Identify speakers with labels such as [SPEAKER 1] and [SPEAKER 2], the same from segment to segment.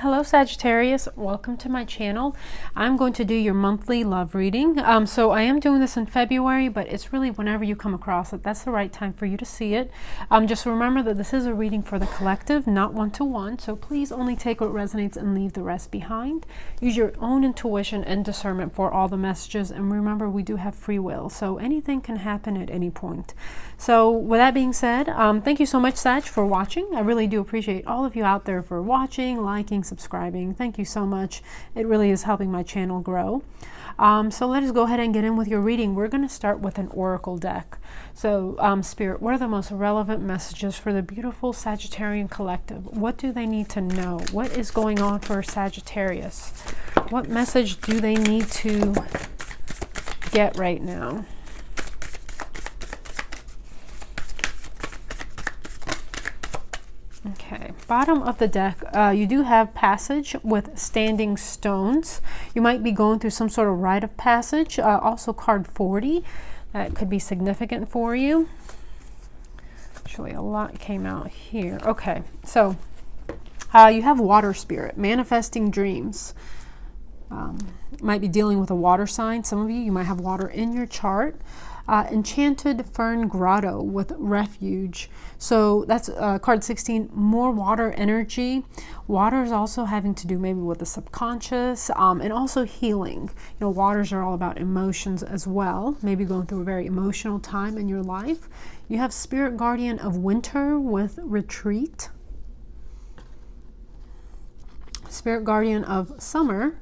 [SPEAKER 1] Hello Sagittarius, welcome to my channel. I'm going to do your monthly love reading. So I am doing this in February, but it's really whenever you come across it, that's the right time for you to see it. Just remember that this is a reading for the collective, not one-to-one. So please only take what resonates and leave the rest behind. Use your own intuition and discernment for all the messages. And remember, we do have free will, so anything can happen at any point. So with that being said, thank you so much, Sag, for watching. I really do appreciate all of you out there for watching, liking, subscribing. Thank you so much. It really is helping my channel grow. So let us go ahead and get in with your reading. We're going to start with an oracle deck. So Spirit, what are the most relevant messages for the beautiful Sagittarian collective? What do they need to know? What is going on for Sagittarius? What message do they need to get right now? Okay, bottom of the deck, you do have passage with standing stones. You might be going through some sort of rite of passage. Also card 40, that could be significant for you. Actually, a lot came out here. Okay, so you have water spirit, manifesting dreams. Might be dealing with a water sign. Some of you might have water in your chart. Enchanted Fern Grotto with refuge. So that's card 16, more water energy. Water is also having to do maybe with the subconscious and also healing. You know, waters are all about emotions as well. Maybe going through a very emotional time in your life. You have Spirit Guardian of Winter with retreat. Spirit Guardian of Summer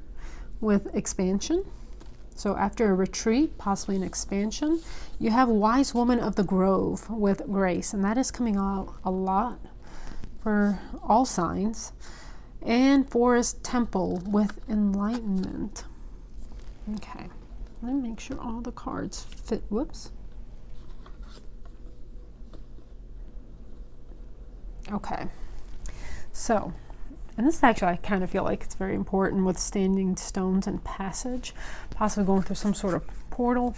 [SPEAKER 1] with expansion. So after a retreat, possibly an expansion, you have Wise Woman of the Grove with grace, and that is coming out a lot for all signs. And Forest Temple with enlightenment. Okay, let me make sure all the cards fit. Whoops. Okay, so, and this actually, I kind of feel like it's very important with standing stones and passage, possibly going through some sort of portal.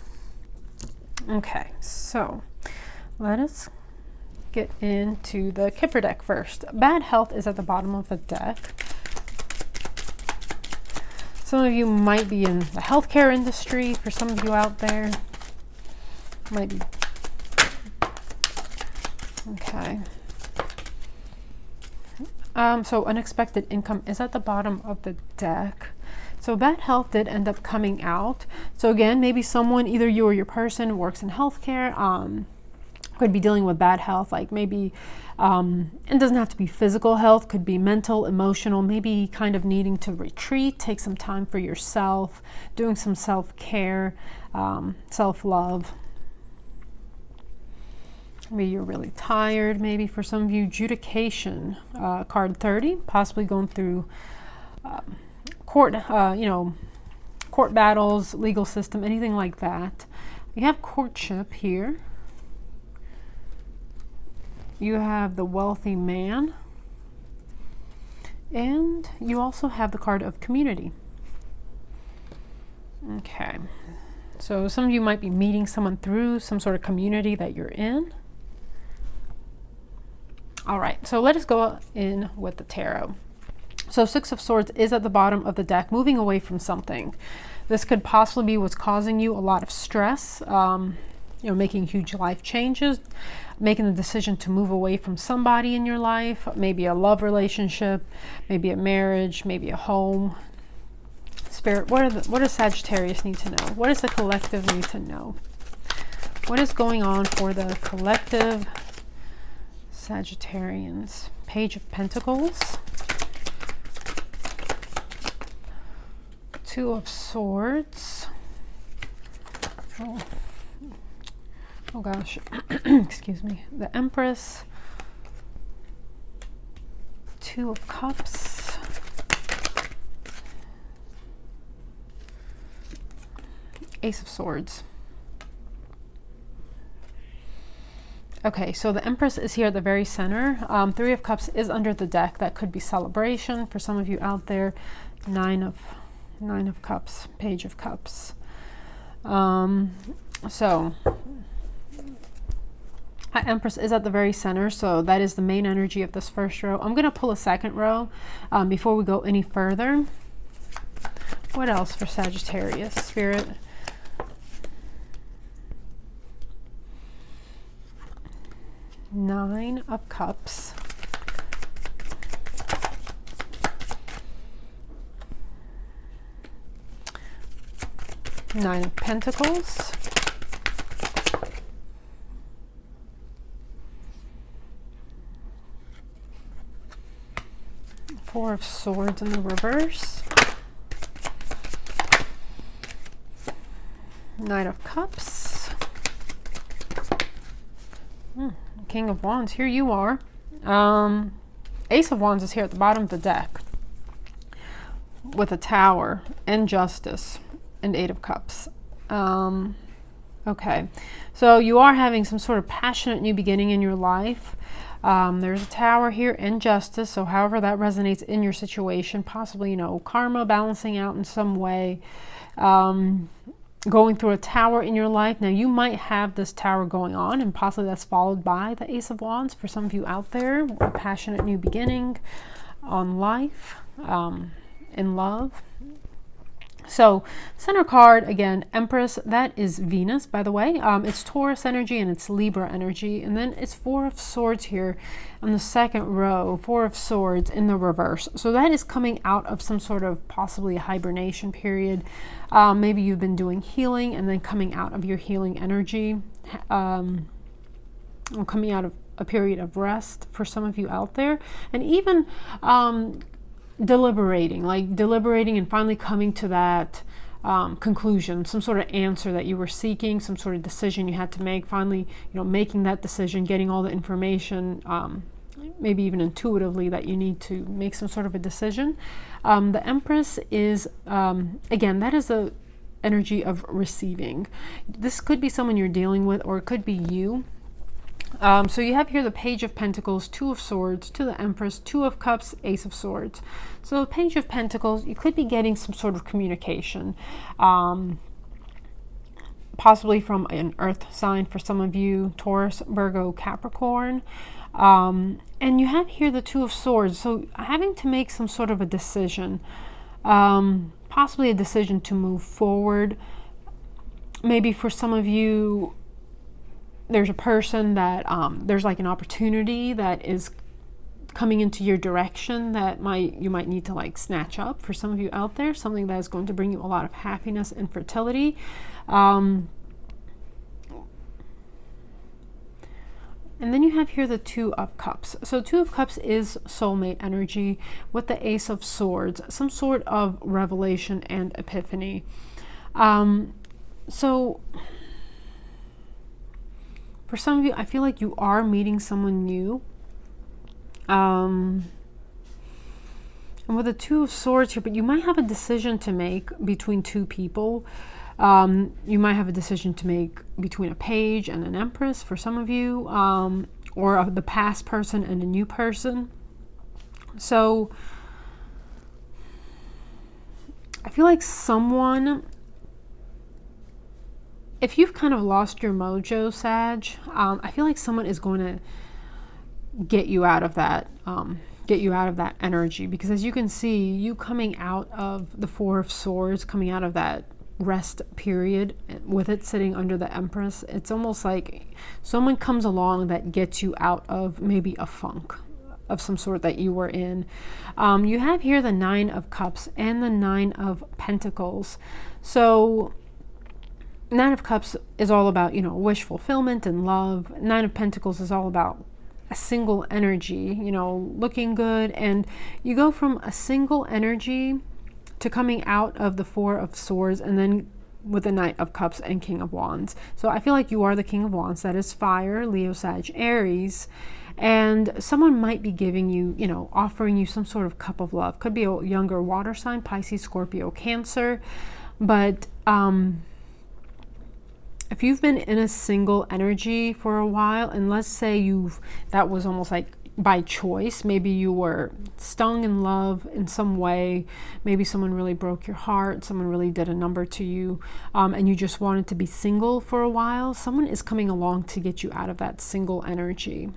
[SPEAKER 1] Okay, so let us get into the Kipper deck first. Bad health is at the bottom of the deck. Some of you might be in the healthcare industry. For some of you out there, might be. Okay. So unexpected income is at the bottom of the deck. So bad health did end up coming out. So again, maybe someone, either you or your person, works in healthcare, could be dealing with bad health, like maybe, it doesn't have to be physical health, could be mental, emotional, maybe kind of needing to retreat, take some time for yourself, doing some self-care, self-love. Maybe you're really tired. Maybe for some of you, adjudication, card 30, possibly going through court, court battles, legal system, anything like that. You have courtship here. You have the wealthy man. And you also have the card of community. Okay. So some of you might be meeting someone through some sort of community that you're in. All right, so let us go in with the tarot. So Six of Swords is at the bottom of the deck, moving away from something. This could possibly be what's causing you a lot of stress, making huge life changes, making the decision to move away from somebody in your life, maybe a love relationship, maybe a marriage, maybe a home. Spirit, what does Sagittarius need to know? What does the collective need to know? What is going on for the collective Sagittarians? Page of Pentacles, Two of Swords, oh gosh, excuse me, the Empress, Two of Cups, Ace of Swords. Okay, so the Empress is here at the very center. Three of Cups is under the deck. That could be celebration for some of you out there. Nine of Cups, Page of Cups. So Empress is at the very center, so that is the main energy of this first row. I'm going to pull a second row before we go any further. What else for Sagittarius, Spirit? Nine of Cups. Nine of Pentacles. Four of Swords in the reverse. Knight of Cups. King of Wands, here you are. Ace of Wands is here at the bottom of the deck with a Tower and Justice and Eight of Cups. Okay, so you are having some sort of passionate new beginning in your life. There's a Tower here and Justice, so however that resonates in your situation, possibly, you know, karma balancing out in some way. Going through a Tower in your life. Now you might have this Tower going on, and possibly that's followed by the Ace of Wands for some of you out there. A passionate new beginning on life, in love. So center card, again, Empress, that is Venus, by the way. It's Taurus energy and it's Libra energy. And then it's Four of Swords here on the second row, Four of Swords in the reverse. So that is coming out of some sort of possibly a hibernation period. Maybe you've been doing healing and then coming out of your healing energy. Coming out of a period of rest for some of you out there. And even deliberating and finally coming to that conclusion, some sort of answer that you were seeking, some sort of decision you had to make, finally, you know, making that decision, getting all the information, maybe even intuitively that you need to make some sort of a decision. The Empress is, again, that is the energy of receiving. This could be someone you're dealing with, or it could be you. So you have here the Page of Pentacles, Two of Swords, to the Empress, Two of Cups, Ace of Swords. So the Page of Pentacles, you could be getting some sort of communication, possibly from an earth sign for some of you, Taurus, Virgo, Capricorn. And you have here the Two of Swords, so having to make some sort of a decision, possibly a decision to move forward. Maybe for some of you, there's a person that there's like an opportunity that is coming into your direction that you might need to like snatch up. For some of you out there, something that is going to bring you a lot of happiness and fertility. And then you have here the Two of Cups. So Two of Cups is soulmate energy with the Ace of Swords, some sort of revelation and epiphany. So for some of you, I feel like you are meeting someone new. And with the Two of Swords here, but you might have a decision to make between two people. You might have a decision to make between a Page and an Empress for some of you, or the past person and a new person. So I feel like someone, if you've kind of lost your mojo, Sag, I feel like someone is going to get you out of that energy, because as you can see, you coming out of the Four of Swords, coming out of that rest period with it sitting under the Empress, it's almost like someone comes along that gets you out of maybe a funk of some sort that you were in. You have here the Nine of Cups and the Nine of Pentacles. So Nine of Cups is all about, you know, wish fulfillment and love. Nine of Pentacles is all about a single energy, you know, looking good. And you go from a single energy to coming out of the Four of Swords, and then with the Knight of Cups and King of Wands. So I feel like you are the King of Wands. That is fire, Leo, Sag, Aries. And someone might be giving you, you know, offering you some sort of cup of love. Could be a younger water sign, Pisces, Scorpio, Cancer. But if you've been in a single energy for a while, and let's say that was almost like by choice. Maybe you were stung in love in some way. Maybe someone really broke your heart. Someone really did a number to you, and you just wanted to be single for a while. Someone is coming along to get you out of that single energy.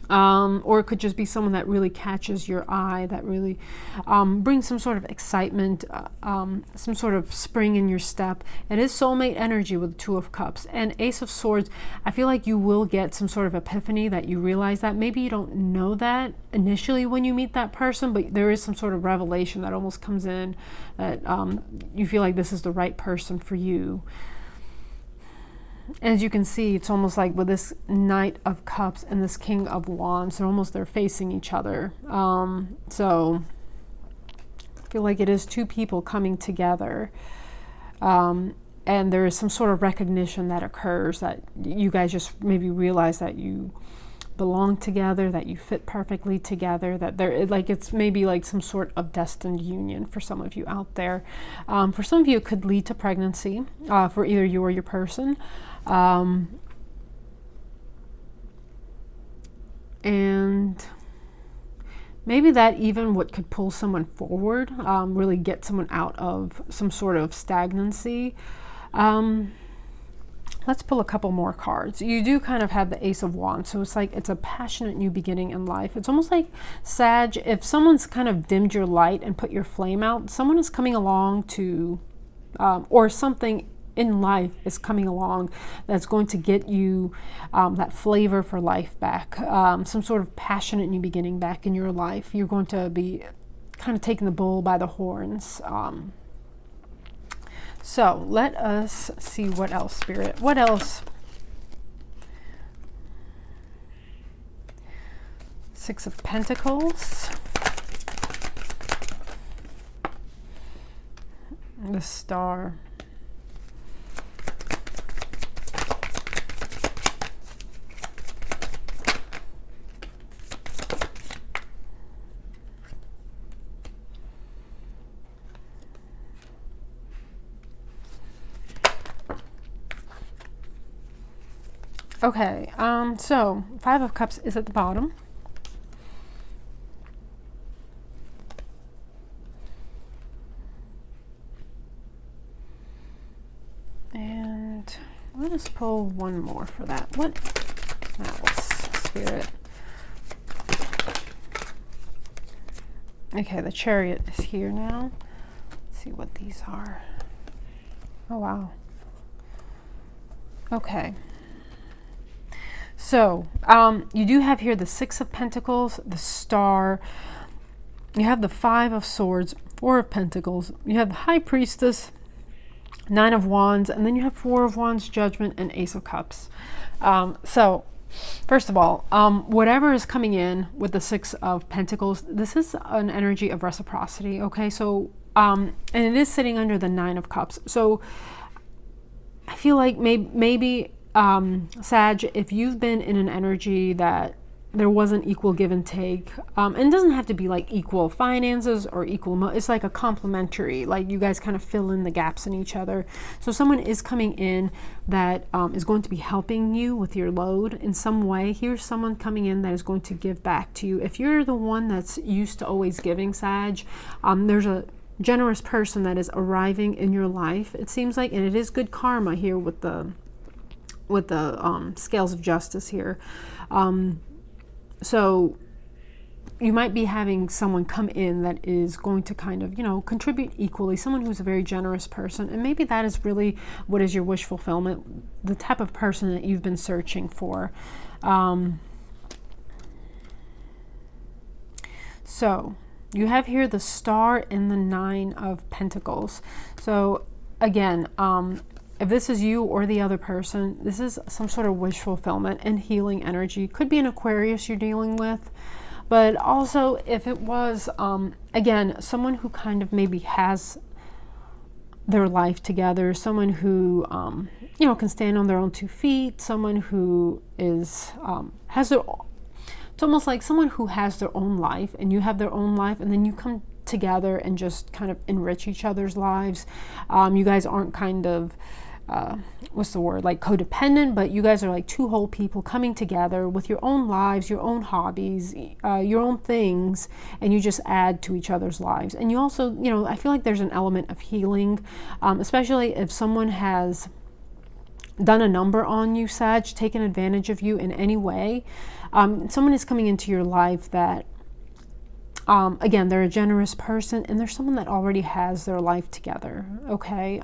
[SPEAKER 1] Or it could just be someone that really catches your eye, that really brings some sort of excitement, some sort of spring in your step. It is soulmate energy with the Two of Cups and Ace of Swords. I feel like you will get some sort of epiphany that you realize that. Maybe you don't know that initially when you meet that person, but there is some sort of revelation that almost comes in that you feel like this is the right person for you. As you can see, it's almost like with this Knight of Cups and this King of Wands, they're facing each other. So I feel like it is two people coming together. And there is some sort of recognition that occurs, that you guys just maybe realize that you belong together, that you fit perfectly together, that it's maybe like some sort of destined union for some of you out there. For some of you, it could lead to pregnancy for either you or your person. And maybe that even what could pull someone forward, really get someone out of some sort of stagnancy. Let's pull a couple more cards. You do kind of have the Ace of Wands, so it's like it's a passionate new beginning in life. It's almost like, Sag, if someone's kind of dimmed your light and put your flame out, someone is coming along to, or something in life is coming along that's going to get you that flavor for life back, some sort of passionate new beginning back in your life. You're going to be kind of taking the bull by the horns. So let us see what else, Spirit. What else? Six of Pentacles. The Star. Okay, so Five of Cups is at the bottom. And let us pull one more for that. What else, Spirit? Okay, the Chariot is here now. Let's see what these are. Oh, wow. Okay. So, you do have here the Six of Pentacles, the Star. You have the Five of Swords, Four of Pentacles. You have the High Priestess, Nine of Wands, and then you have Four of Wands, Judgment, and Ace of Cups. So, first of all, whatever is coming in with the Six of Pentacles, this is an energy of reciprocity, okay? So, and it is sitting under the Nine of Cups. So, I feel like maybe Sag, if you've been in an energy that there wasn't equal give and take, and it doesn't have to be like equal finances or equal, it's like a complementary, like you guys kind of fill in the gaps in each other. So someone is coming in that is going to be helping you with your load in some way. Here's someone coming in that is going to give back to you. If you're the one that's used to always giving, Sag, there's a generous person that is arriving in your life, it seems like, and it is good karma here with the scales of justice here. So you might be having someone come in that is going to kind of, contribute equally, someone who's a very generous person. And maybe that is really what is your wish fulfillment, the type of person that you've been searching for. So you have here the Star and the Nine of Pentacles. So again, if this is you or the other person, this is some sort of wish fulfillment and healing energy. Could be an Aquarius you're dealing with, but also if it was, again, someone who kind of maybe has their life together, someone who, can stand on their own 2 feet, someone who is, it's almost like someone who has their own life and you have their own life, and then you come together and just kind of enrich each other's lives. You guys aren't kind of what's the word, like codependent, but you guys are like two whole people coming together with your own lives, your own hobbies, your own things, and you just add to each other's lives. And you also, you know, I feel like there's an element of healing, especially if someone has done a number on you, Sag, taken advantage of you in any way. Someone is coming into your life that, again, they're a generous person, and there's someone that already has their life together, okay?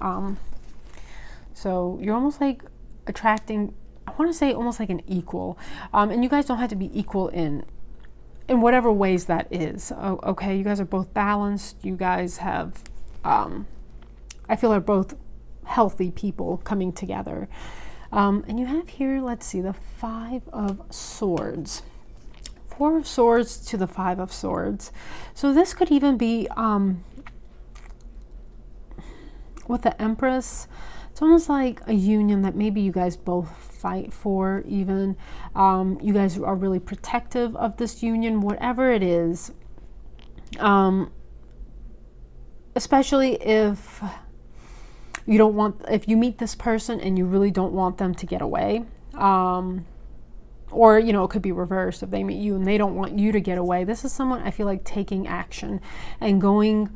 [SPEAKER 1] So you're almost like attracting, I want to say almost like an equal. And you guys don't have to be equal in whatever ways that is, okay? You guys are both balanced. You guys have, I feel are both healthy people coming together. And you have here, let's see, the 5 of Swords. 4 of Swords to the 5 of Swords. So this could even be with the Empress. It's almost like a union that maybe you guys both fight for even. You guys are really protective of this union, whatever it is. Especially if you don't want, if you meet this person and you really don't want them to get away. Or, you know, it could be reversed if they meet you and they don't want you to get away. This is someone I feel like taking action and going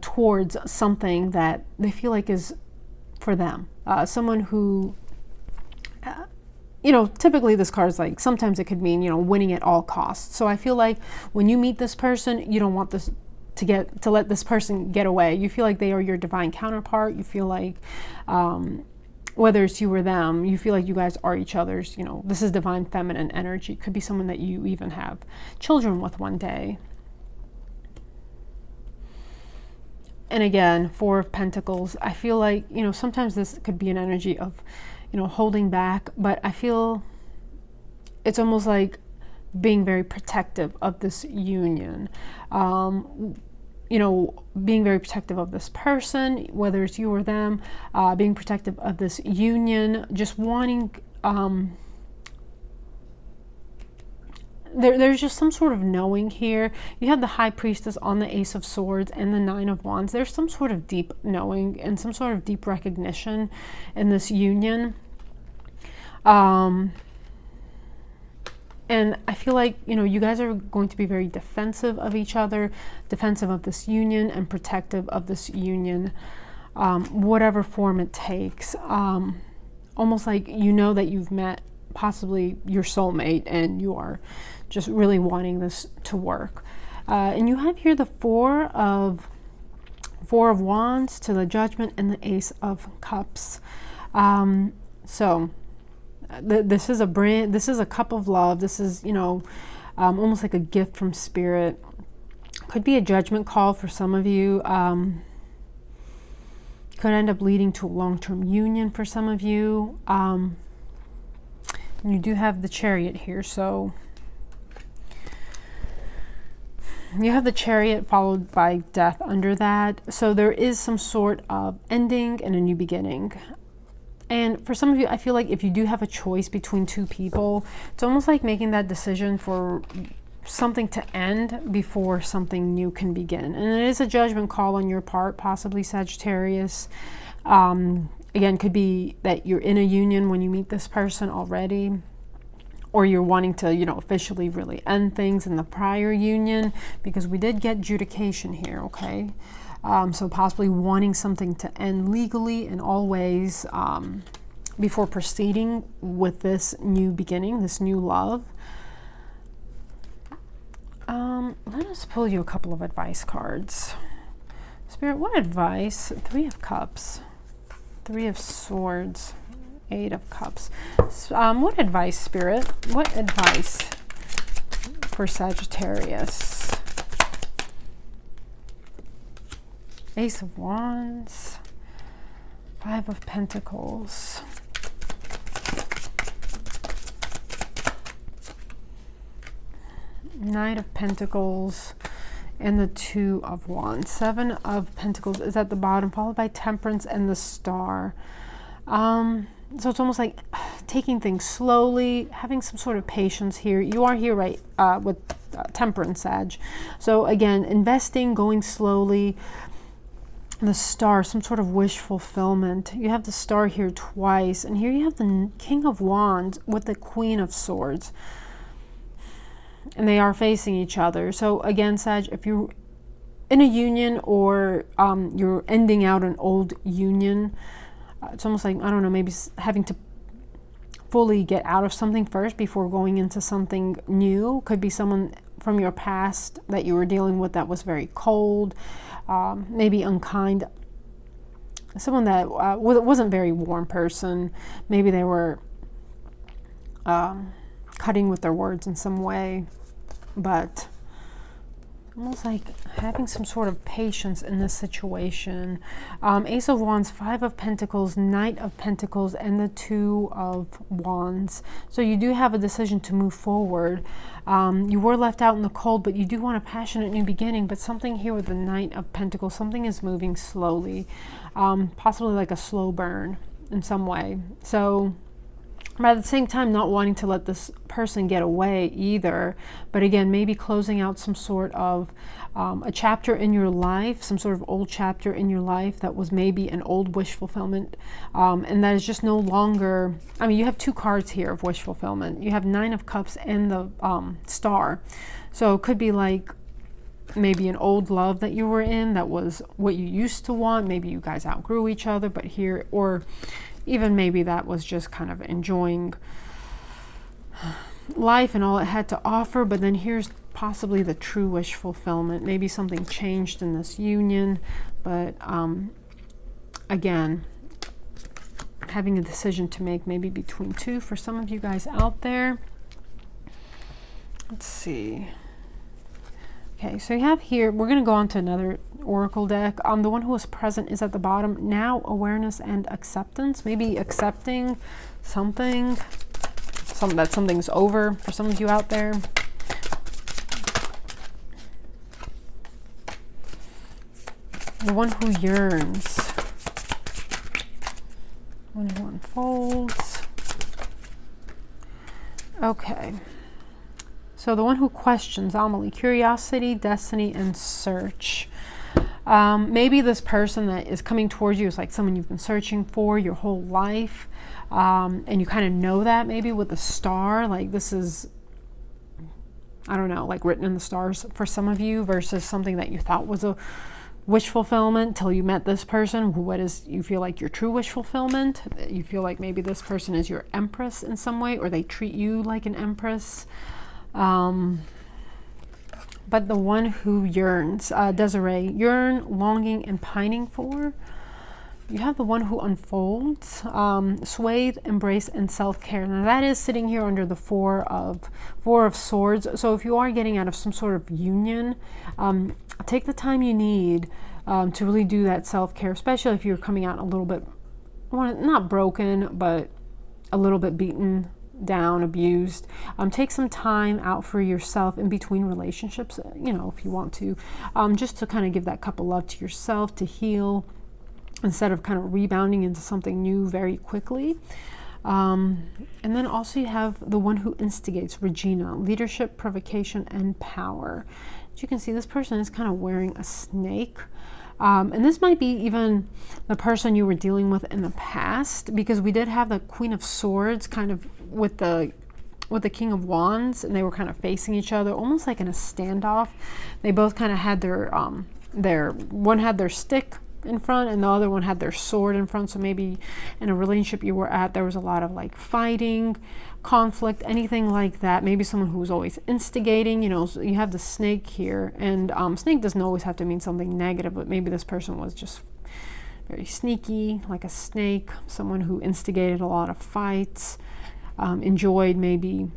[SPEAKER 1] towards something that they feel like is for them. Someone who, you know, typically this card is like, sometimes it could mean, you know, winning at all costs. So I feel like when you meet this person, you don't want this to let this person get away. You feel like they are your divine counterpart. You feel like, whether it's you or them, you feel like you guys are each other's, you know, this is divine feminine energy. Could be someone that you even have children with one day. And again, 4 of Pentacles. I feel like, you know, sometimes this could be an energy of, you know, holding back, but I feel it's almost like being very protective of this union. You know, being very protective of this person, whether it's you or them, being protective of this union, just wanting, there's just some sort of knowing here. You have the High Priestess on the Ace of Swords and the 9 of Wands. There's some sort of deep knowing and some sort of deep recognition in this union. And I feel like, you know, you guys are going to be very defensive of each other, defensive of this union, and protective of this union, whatever form it takes. Almost like you know that you've met possibly your soulmate and you are just really wanting this to work. And you have here the 4 of Wands to the Judgment and the Ace of Cups. So this is a cup of love. This is, you know, almost like a gift from spirit. Could be a judgment call for some of you. Could end up leading to a long-term union for some of you. And you do have the Chariot here, so you have the Chariot followed by Death under that. So there is some sort of ending and a new beginning. And for some of you, I feel like if you do have a choice between 2 people, it's almost like making that decision for something to end before something new can begin. And it is a judgment call on your part, possibly Sagittarius. Again, could be that you're in a union when you meet this person already, or you're wanting to, you know, officially really end things in the prior union, because we did get judication here, okay? So possibly wanting something to end legally in all ways before proceeding with this new beginning, this new love. Let us pull you a couple of advice cards. Spirit, what advice? 3 of Cups, 3 of Swords, 8 of Cups. What advice, Spirit? What advice for Sagittarius? Ace of Wands, 5 of Pentacles, Knight of Pentacles, and the 2 of Wands. 7 of Pentacles is at the bottom, followed by Temperance and the Star. So it's almost like taking things slowly, having some sort of patience here. You are here, right, with Temperance, Sag. So again, investing, going slowly. the Star, some sort of wish fulfillment. You have the Star here twice, and here you have the King of Wands with the Queen of Swords, and they are facing each other. So again, Sag, if you're in a union or you're ending out an old union, it's almost like, I don't know, maybe having to fully get out of something first before going into something new. Could be someone from your past that you were dealing with that was very cold, maybe unkind, someone that wasn't very warm person. Maybe they were cutting with their words in some way, but almost like having some sort of patience in this situation. Ace of Wands, Five of Pentacles, Knight of Pentacles, and the Two of Wands. So you do have a decision to move forward. You were left out in the cold, but you do want a passionate new beginning. But something here with the Knight of Pentacles, something is moving slowly, possibly like a slow burn in some way. So, but at the same time, not wanting to let this person get away either. But again, maybe closing out some sort of a chapter in your life, some sort of old chapter in your life that was maybe an old wish fulfillment. And that is just no longer, I mean, you have two cards here of wish fulfillment. You have Nine of Cups and the Star. So it could be like maybe an old love that you were in that was what you used to want. Maybe you guys outgrew each other, but here, or even maybe that was just kind of enjoying life and all it had to offer. But then here's possibly the true wish fulfillment. Maybe something changed in this union. But again, having a decision to make, maybe between two for some of you guys out there. Let's see. Okay, so you have here, we're going to go on to another oracle deck. The one who was present is at the bottom. Now, awareness and acceptance. Maybe accepting something, that something's over for some of you out there. The one who yearns. One who unfolds. Okay. So the one who questions, Amelie, curiosity, destiny, and search. Maybe this person that is coming towards you is like someone you've been searching for your whole life. And you kind of know that maybe with the Star, like this is, I don't know, like written in the stars for some of you, versus something that you thought was a wish fulfillment till you met this person. What is, you feel like your true wish fulfillment? You feel like maybe this person is your empress in some way, or they treat you like an empress. But the one who yearns, Desiree, yearn, longing, and pining for. You have the one who unfolds, swathe, embrace, and self-care. Now that is sitting here under the Four of Swords. So if you are getting out of some sort of union, take the time you need to really do that self-care, especially if you're coming out a little bit, not broken, but a little bit beaten down, abused. Take some time out for yourself in between relationships, you know, if you want to, just to kind of give that cup of love to yourself, to heal, instead of kind of rebounding into something new very quickly. And then also you have the one who instigates, Regina, leadership, provocation, and power. As you can see, this person is kind of wearing a snake. And this might be even the person you were dealing with in the past, because we did have the Queen of Swords kind of with the King of Wands, and they were kind of facing each other, almost like in a standoff. They both kind of had their one had their stick in front and the other one had their sword in front. So maybe in a relationship you were at, there was a lot of like fighting, conflict, anything like that. Maybe someone who was always instigating, you know. So you have the snake here, and snake doesn't always have to mean something negative, but maybe this person was just very sneaky, like a snake, someone who instigated a lot of fights, enjoyed, maybe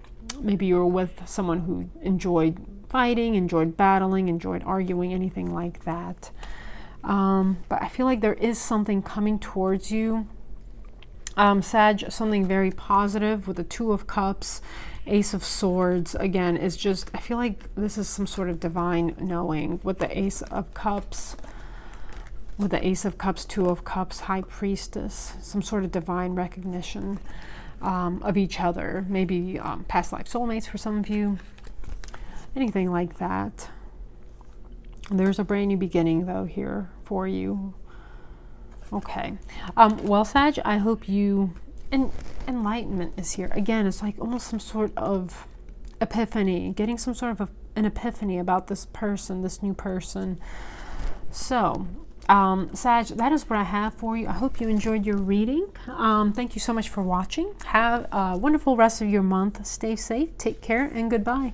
[SPEAKER 1] you were with someone who enjoyed fighting, enjoyed battling, enjoyed arguing, anything like that. But I feel like there is something coming towards you, Sag, something very positive with the Two of Cups, Ace of Swords. Again, is just, I feel like this is some sort of divine knowing with the Ace of Cups, with the Ace of Cups, Two of Cups, High Priestess, some sort of divine recognition of each other. Maybe past life soulmates for some of you, anything like that. There's a brand new beginning though here for you. Okay. Well, Sag, I hope you, and enlightenment is here. Again, it's like almost some sort of epiphany, getting some sort of an epiphany about this person, this new person. So, Sag, that is what I have for you. I hope you enjoyed your reading. Thank you so much for watching. Have a wonderful rest of your month. Stay safe, take care, and goodbye.